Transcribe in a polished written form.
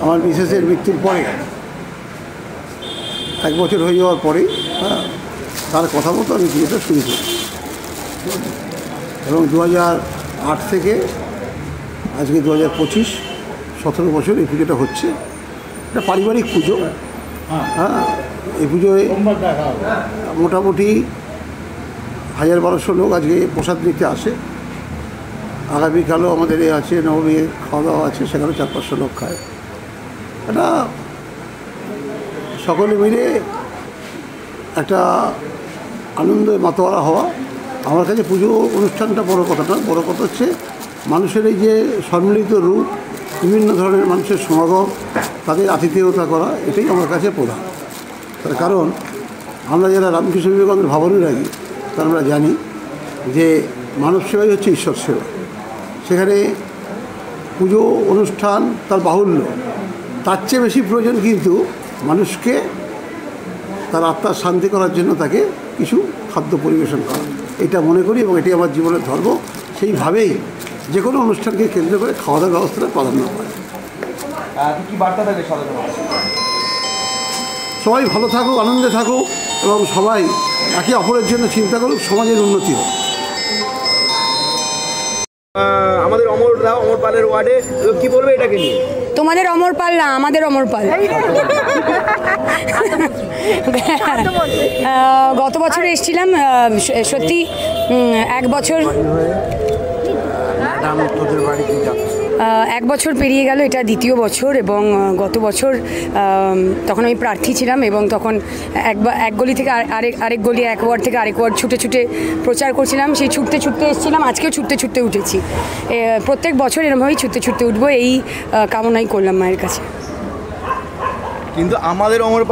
আমার মিসেসের মৃত্যুর পরে 1 বছর হয়ে যাওয়ার পরেই তার কথা মতো আমি বিয়েটা শুরু করি এবং 2008 থেকে আজকে 2025 17 বছর এই পুজোটা হচ্ছে। এটা পারিবারিক পুজো। এই পুজোয় মোটামুটি 1000-1200 লোক আজকে প্রসাদ নিতে আসে। আগামীকালও আমাদের আছে নবমীর খাওয়া দাওয়া আছে, সেখানে 400-500 লোক খায়। এটা সকলে মিলে একটা আনন্দে মাতোয়ারা হওয়া। আমার কাছে পুজো অনুষ্ঠানটা বড় কথা নয়, বড় কথা হচ্ছে মানুষের এই যে সম্মিলিত রূপ, বিভিন্ন ধরনের মানুষের সমাগম, তাদের আতিথেয়তা করা, এটাই আমার কাছে প্রধান। তার কারণ আমরা যারা রামকৃষ্ণ বিবেকানন্দের ভাবনুরাগী তারা আমরা জানি যে মানব সেবাই হচ্ছে ঈশ্বর সেবা। সেখানে পুজো অনুষ্ঠান তার বাহুল্য, তার চেয়ে বেশি প্রয়োজন কিন্তু মানুষকে তার আত্মার শান্তি করার জন্য তাকে কিছু খাদ্য পরিবেশন করা। এটা মনে করি এবং এটি আমার জীবনের ধর্ম। সেইভাবেই যে কোনো অনুষ্ঠানকে কেন্দ্র করে খাওয়া দাওয়ার ব্যবস্থাটা প্রাধান্য পায়। কি বার্তা থাকে সবাই ভালো থাকুক, আনন্দে থাকুক এবং সবাই একে অপরের জন্য চিন্তা করুক, সমাজের উন্নতি হোক। আমাদের অমরদা, অমর পালের ওয়ার্ডে কি বলবে এটাকে নিয়ে? তোমাদের অমর পাল না, আমাদের অমর পাল। গত বছর এসেছিলাম, সত্যি 1 বছর 1 বছর পেরিয়ে গেল, এটা 2য় বছর। এবং গত বছর তখন আমি প্রার্থী ছিলাম এবং তখন এক গলি থেকে আরেক গলি, এক ওয়ার্ড থেকে আরেক ওয়ার্ড ছুটে ছুটে প্রচার করছিলাম। সেই ছুটতে ছুটতে এসেছিলাম, আজকেও ছুটতে ছুটতে উঠেছি। প্রত্যেক বছর এরকমভাবেই ছুটতে ছুটতে উঠবো, এই কামনাই করলাম মায়ের কাছে। কিন্তু আমাদের অমর